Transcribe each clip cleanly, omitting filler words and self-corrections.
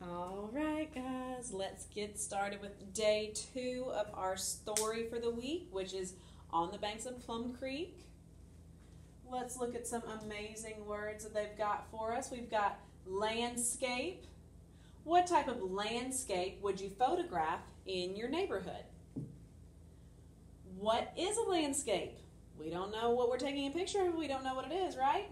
All right, guys, let's get started with day 2 of our story for the week, which is On the Banks of Plum Creek. Let's look at some amazing words that they've got for us. We've got landscape. What type of landscape would you photograph in your neighborhood? What is a landscape? We don't know what we're taking a picture of. We don't know what it is, right?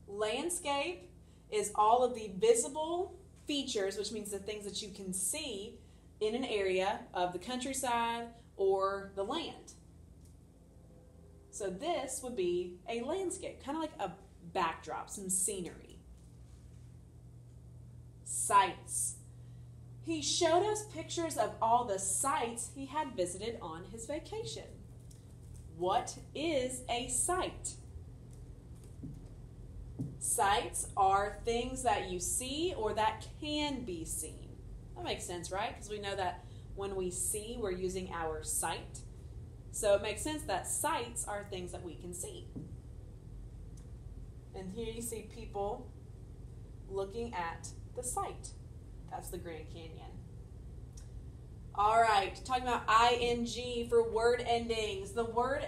Landscape is all of the visible features, which means the things that you can see in an area of the countryside or the land. So this would be a landscape, kind of like a backdrop, some scenery. Sights. He showed us pictures of all the sights he had visited on his vacation. What is a sight? Sights are things that you see or that can be seen. That makes sense, right? Because we know that when we see, we're using our sight. So it makes sense that sights are things that we can see. And here you see people looking at the sight. That's the Grand Canyon. All right, talking about ing for word endings. The word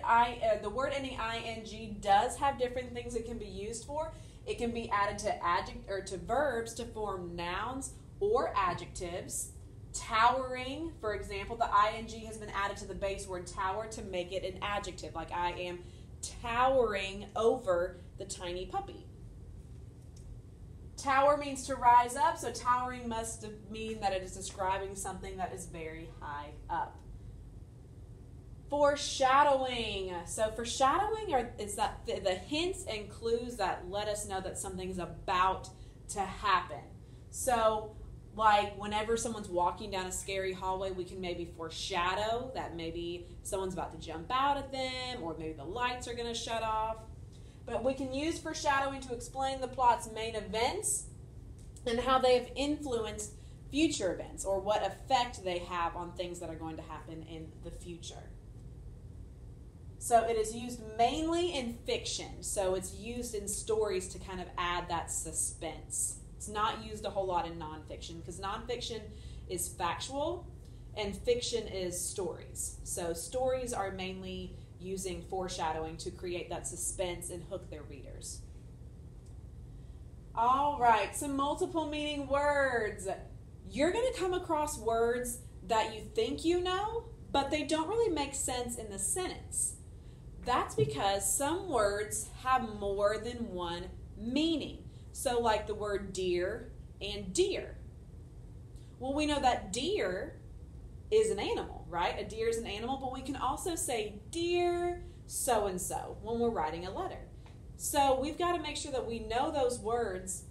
ending ing does have different things it can be used for. It can be added to verbs to form nouns or adjectives. Towering, for example, the ing has been added to the base word tower to make it an adjective, like I am towering over the tiny puppy. Tower means to rise up, so towering must mean that it is describing something that is very high up. Foreshadowing. So foreshadowing is that the hints and clues that let us know that something's about to happen. So like whenever someone's walking down a scary hallway, we can maybe foreshadow that maybe someone's about to jump out at them, or maybe the lights are going to shut off. But we can use foreshadowing to explain the plot's main events and how they have influenced future events, or what effect they have on things that are going to happen in the future. So it is used mainly in fiction. So it's used in stories to kind of add that suspense. It's not used a whole lot in nonfiction, because nonfiction is factual and fiction is stories. So stories are mainly using foreshadowing to create that suspense and hook their readers. All right, some multiple meaning words. You're going to come across words that you think you know, but they don't really make sense in the sentence. That's because some words have more than one meaning. So like the word deer and deer. Well, we know that deer is an animal, right? A deer is an animal, but we can also say dear so-and-so when we're writing a letter. So we've got to make sure that we know those words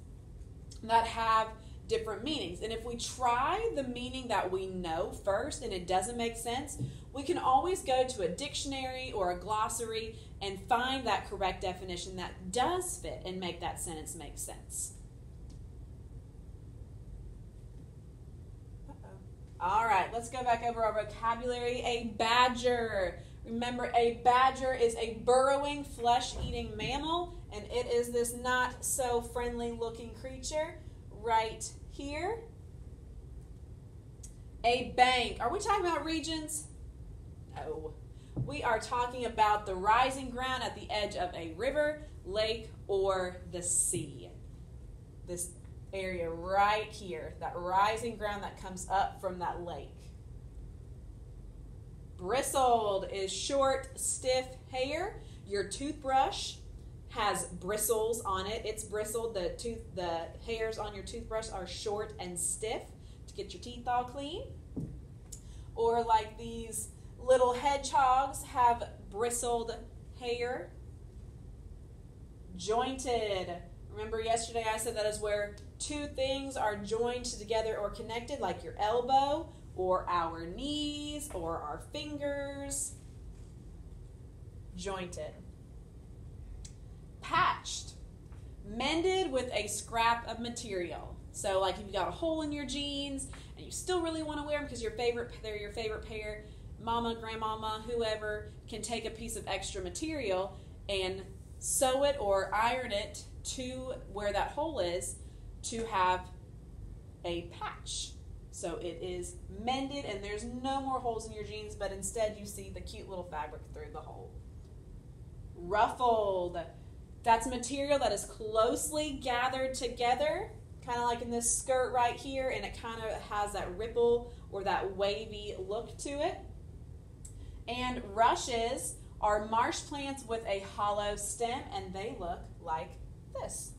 that have different meanings. And if we try the meaning that we know first and it doesn't make sense, we can always go to a dictionary or a glossary and find that correct definition that does fit and make that sentence make sense. All right, let's go back over our vocabulary. A badger. Remember, a badger is a burrowing, flesh-eating mammal, and it is this not-so-friendly-looking creature right here. A bank. Are we talking about regions? No. We are talking about the rising ground at the edge of a river, lake, or the sea. This area right here, that rising ground that comes up from that lake. Bristled is short, stiff hair. Your toothbrush has bristles on it. It's bristled. The hairs on your toothbrush are short and stiff to get your teeth all clean. Or like these little hedgehogs have bristled hair. Jointed. Remember yesterday I said that is where two things are joined together or connected, like your elbow or our knees or our fingers. Jointed. Patched. Mended with a scrap of material. So like if you got a hole in your jeans and you still really want to wear them because they're your favorite pair, mama, grandmama, whoever can take a piece of extra material and sew it or iron it to where that hole is to have a patch. So it is mended and there's no more holes in your jeans, but instead you see the cute little fabric through the hole. Ruffled. That's material that is closely gathered together, kind of like in this skirt right here, and it kind of has that ripple or that wavy look to it. And rushes are marsh plants with a hollow stem, and they look like this.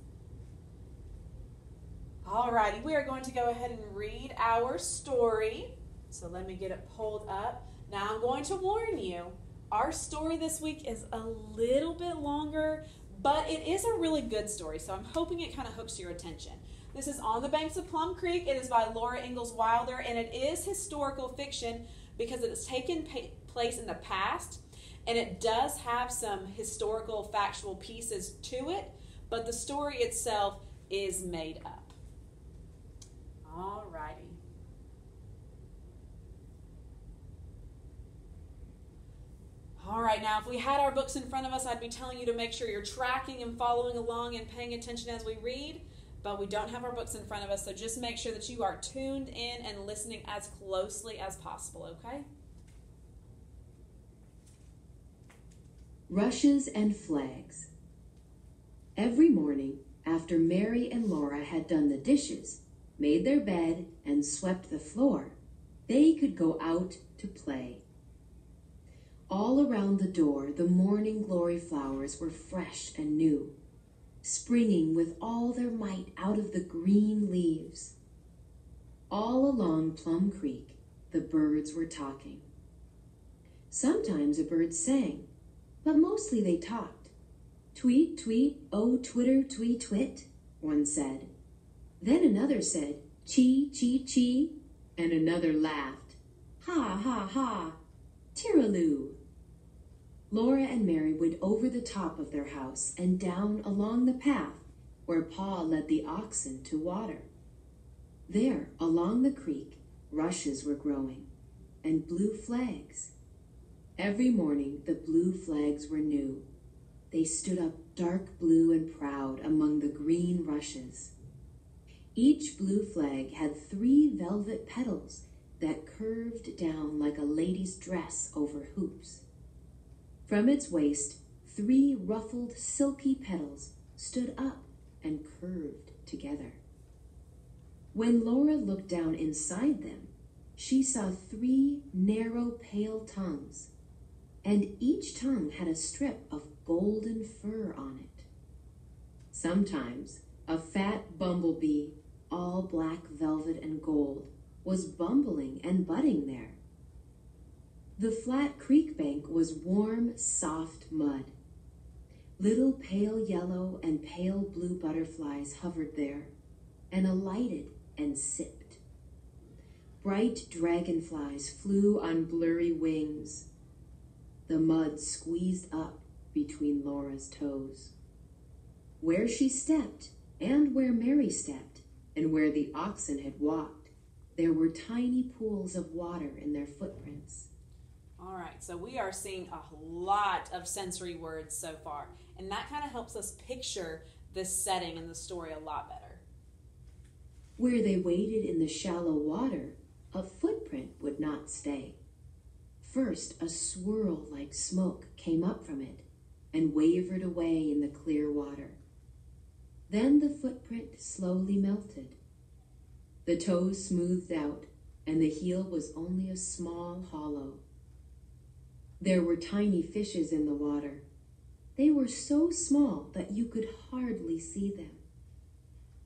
Alrighty, we are going to go ahead and read our story. So let me get it pulled up. Now I'm going to warn you, our story this week is a little bit longer, but it is a really good story, so I'm hoping it kind of hooks your attention. This is On the Banks of Plum Creek. It is by Laura Ingalls Wilder, and it is historical fiction because it has taken place in the past, and it does have some historical factual pieces to it, but the story itself is made up. Alrighty. Alright, now if we had our books in front of us, I'd be telling you to make sure you're tracking and following along and paying attention as we read, but we don't have our books in front of us, so just make sure that you are tuned in and listening as closely as possible, okay? Rushes and Flags. Every morning, after Mary and Laura had done the dishes, made their bed, and swept the floor, they could go out to play. All around the door, the morning glory flowers were fresh and new, springing with all their might out of the green leaves. All along Plum Creek, the birds were talking. Sometimes a bird sang, but mostly they talked. Tweet, tweet, oh, twitter, tweet, twit, one said. Then another said, chee, chee, chee, and another laughed. Ha, ha, ha, tiraloo. Laura and Mary went over the top of their house and down along the path where Pa led the oxen to water. There, along the creek, rushes were growing, and blue flags. Every morning the blue flags were new. They stood up dark blue and proud among the green rushes. Each blue flag had 3 velvet petals that curved down like a lady's dress over hoops. From its waist, 3 ruffled, silky petals stood up and curved together. When Laura looked down inside them, she saw 3 narrow, pale tongues, and each tongue had a strip of golden fur on it. Sometimes a fat bumblebee, all black velvet and gold, was bumbling and budding there. The flat creek bank was warm, soft mud. Little pale yellow and pale blue butterflies hovered there and alighted and sipped. Bright dragonflies flew on blurry wings. The mud squeezed up between Laura's toes. Where she stepped, and where Mary stepped, and where the oxen had walked, there were tiny pools of water in their footprints. All right, so we are seeing a lot of sensory words so far, and that kind of helps us picture this setting and the story a lot better. Where they waded in the shallow water, a footprint would not stay. First, a swirl like smoke came up from it and wavered away in the clear water. Then the footprint slowly melted. The toes smoothed out, and the heel was only a small hollow. There were tiny fishes in the water. They were so small that you could hardly see them.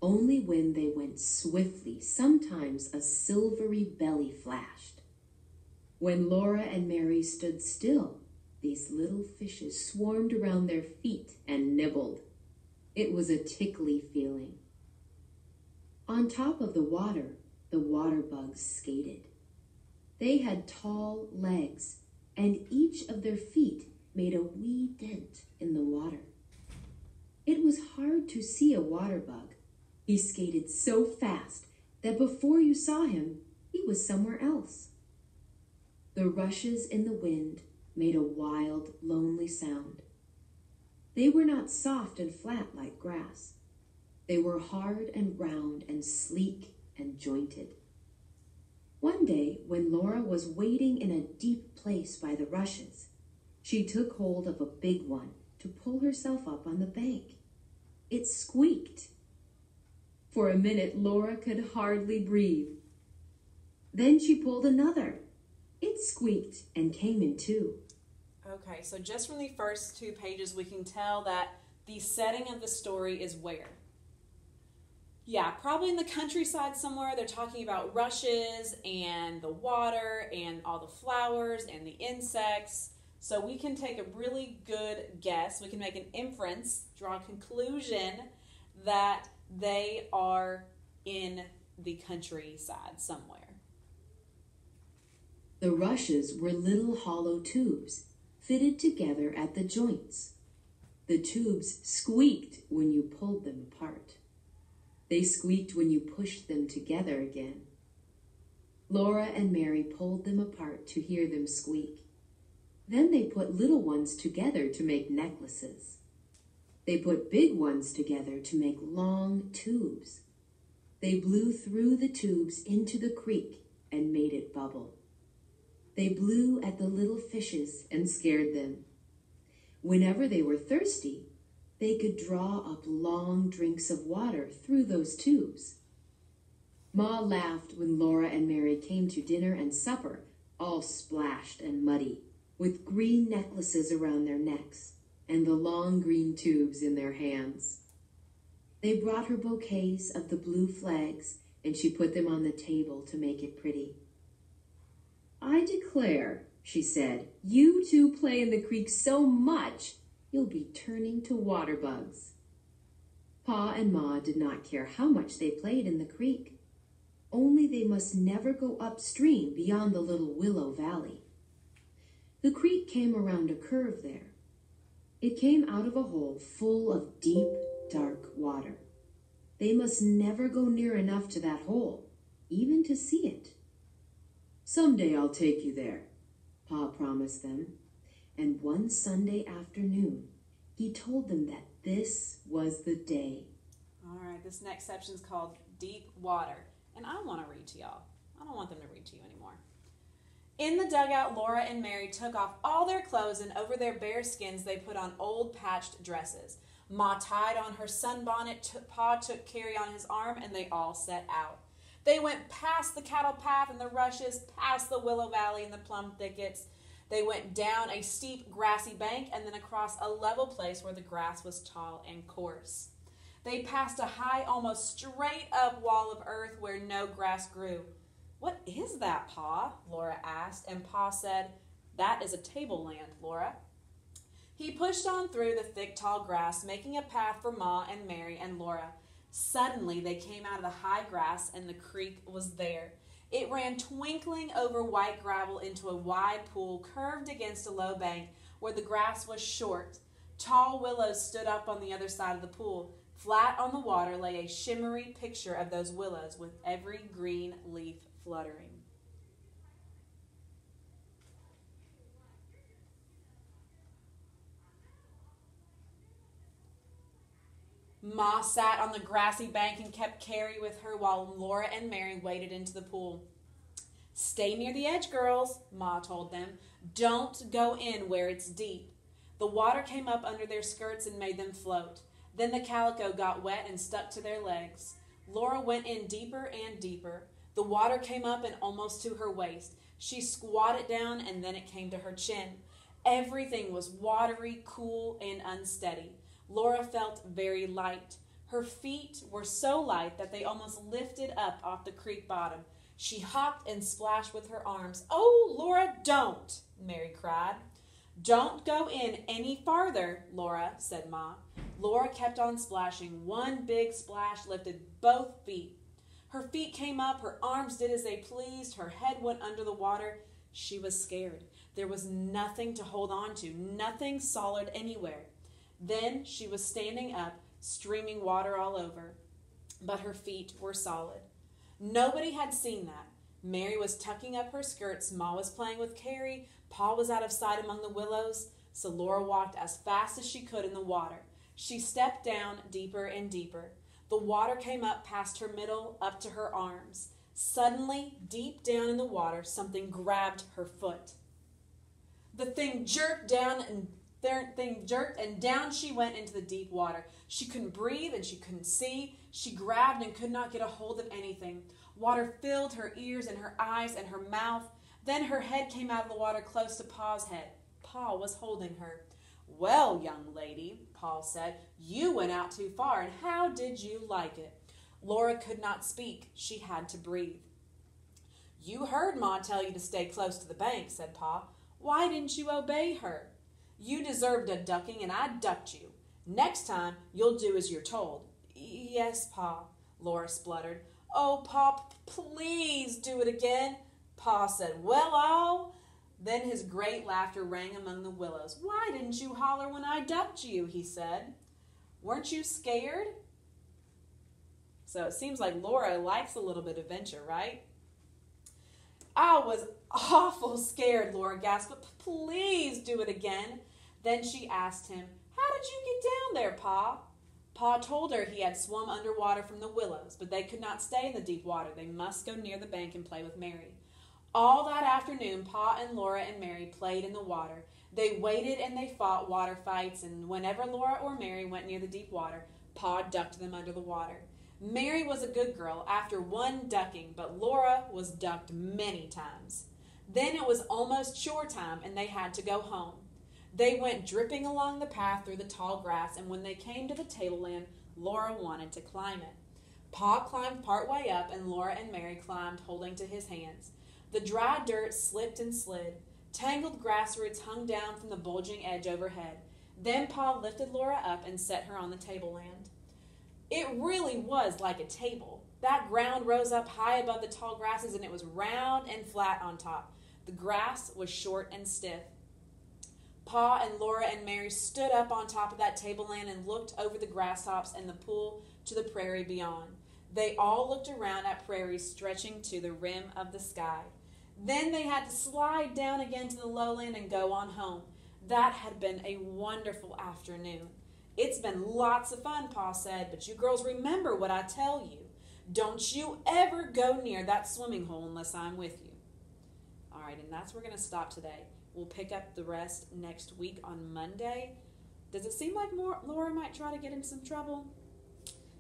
Only when they went swiftly, sometimes a silvery belly flashed. When Laura and Mary stood still, these little fishes swarmed around their feet and nibbled. It was a tickly feeling. On top of the water bugs skated. They had tall legs, and each of their feet made a wee dent in the water. It was hard to see a water bug. He skated so fast that before you saw him, he was somewhere else. The rushes in the wind made a wild, lonely sound. They were not soft and flat like grass. They were hard and round and sleek and jointed. One day, when Laura was wading in a deep place by the rushes, she took hold of a big one to pull herself up on the bank. It squeaked. For a minute, Laura could hardly breathe. Then she pulled another. It squeaked and came in two. Okay, so just from the first 2 pages, we can tell that the setting of the story is where? Yeah, probably in the countryside somewhere. They're talking about rushes and the water and all the flowers and the insects. So we can take a really good guess. We can make an inference, draw a conclusion that they are in the countryside somewhere. The rushes were little hollow tubes, fitted together at the joints. The tubes squeaked when you pulled them apart. They squeaked when you pushed them together again. Laura and Mary pulled them apart to hear them squeak. Then they put little ones together to make necklaces. They put big ones together to make long tubes. They blew through the tubes into the creek and made it bubble. They blew at the little fishes and scared them. Whenever they were thirsty, they could draw up long drinks of water through those tubes. Ma laughed when Laura and Mary came to dinner and supper, all splashed and muddy, with green necklaces around their necks and the long green tubes in their hands. They brought her bouquets of the blue flags, and she put them on the table to make it pretty. "I declare," she said, "you two play in the creek so much, you'll be turning to water bugs." Pa and Ma did not care how much they played in the creek, only they must never go upstream beyond the little willow valley. The creek came around a curve there. It came out of a hole full of deep, dark water. They must never go near enough to that hole, even to see it. "Someday I'll take you there," Pa promised them. And one Sunday afternoon, he told them that this was the day. All right, this next section is called Deep Water, and I want to read to y'all. I don't want them to read to you anymore. In the dugout, Laura and Mary took off all their clothes, and over their bare skins they put on old patched dresses. Ma tied on her sunbonnet, Pa took Carrie on his arm, and they all set out. They went past the cattle path and the rushes, past the willow valley and the plum thickets. They went down a steep grassy bank and then across a level place where the grass was tall and coarse. They passed a high, almost straight up wall of earth where no grass grew. "What is that, Pa?" Laura asked, and Pa said, "That is a tableland, Laura." He pushed on through the thick, tall grass, making a path for Ma and Mary and Laura. Suddenly, they came out of the high grass, and the creek was there. It ran twinkling over white gravel into a wide pool curved against a low bank where the grass was short. Tall willows stood up on the other side of the pool. Flat on the water lay a shimmery picture of those willows with every green leaf fluttering. Ma sat on the grassy bank and kept Carrie with her while Laura and Mary waded into the pool. "Stay near the edge, girls," Ma told them. "Don't go in where it's deep." The water came up under their skirts and made them float. Then the calico got wet and stuck to their legs. Laura went in deeper and deeper. The water came up and almost to her waist. She squatted down and then it came to her chin. Everything was watery, cool, and unsteady. Laura felt very light. Her feet were so light that they almost lifted up off the creek bottom. She hopped and splashed with her arms. "Oh, Laura, don't!" Mary cried. "Don't go in any farther, Laura," said Ma. Laura kept on splashing. One big splash lifted both feet. Her feet came up, her arms did as they pleased, her head went under the water. She was scared. There was nothing to hold on to, nothing solid anywhere. Then she was standing up, streaming water all over, but her feet were solid. Nobody had seen that. Mary was tucking up her skirts, Ma was playing with Carrie, Pa was out of sight among the willows, so Laura walked as fast as she could in the water. She stepped down deeper and deeper. The water came up past her middle, up to her arms. Suddenly, deep down in the water, something grabbed her foot. The thing jerked and down she went into the deep water. She couldn't breathe and she couldn't see. She grabbed and could not get a hold of anything. Water filled her ears and her eyes and her mouth. Then her head came out of the water close to Pa's head. Pa was holding her. "Well, young lady," Paul said, "you went out too far, and how did you like it?" Laura could not speak. She had to breathe. "You heard Ma tell you to stay close to the bank," said Pa. "Why didn't you obey her? You deserved a ducking, and I ducked you. Next time, you'll do as you're told." "Yes, Pa," Laura spluttered. "Oh, Pa, please do it again." Pa said, "Well, I'll..." Then his great laughter rang among the willows. "Why didn't you holler when I ducked you?" he said. "Weren't you scared?" So it seems like Laura likes a little bit of adventure, right? "I was awful scared," Laura gasped, "but please do it again." Then she asked him, "How did you get down there, Pa?" Pa told her he had swum underwater from the willows, but they could not stay in the deep water. They must go near the bank and play with Mary. All that afternoon, Pa and Laura and Mary played in the water. They waded and they fought water fights, and whenever Laura or Mary went near the deep water, Pa ducked them under the water. Mary was a good girl after one ducking, but Laura was ducked many times. Then it was almost chore time, and they had to go home. They went dripping along the path through the tall grass, and when they came to the tableland, Laura wanted to climb it. Pa climbed part way up, and Laura and Mary climbed, holding to his hands. The dry dirt slipped and slid. Tangled grass roots hung down from the bulging edge overhead. Then Pa lifted Laura up and set her on the tableland. It really was like a table. That ground rose up high above the tall grasses, and it was round and flat on top. The grass was short and stiff. Pa and Laura and Mary stood up on top of that tableland and looked over the grasstops and the pool to the prairie beyond. They all looked around at prairies stretching to the rim of the sky. Then they had to slide down again to the lowland and go on home. That had been a wonderful afternoon. "It's been lots of fun," Pa said, "but you girls remember what I tell you. Don't you ever go near that swimming hole unless I'm with you." All right, and that's where we're going to stop today. We'll pick up the rest next week on Monday. Does it seem like Laura might try to get in some trouble?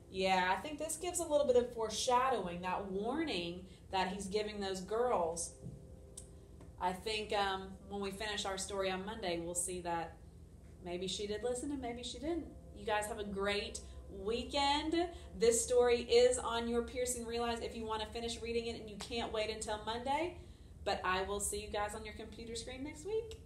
Yeah, I think this gives a little bit of foreshadowing, that warning that he's giving those girls. I think when we finish our story on Monday, we'll see that maybe she did listen and maybe she didn't. You guys have a great weekend. This story is on your Pearson Realize if you want to finish reading it and you can't wait until Monday. But I will see you guys on your computer screen next week.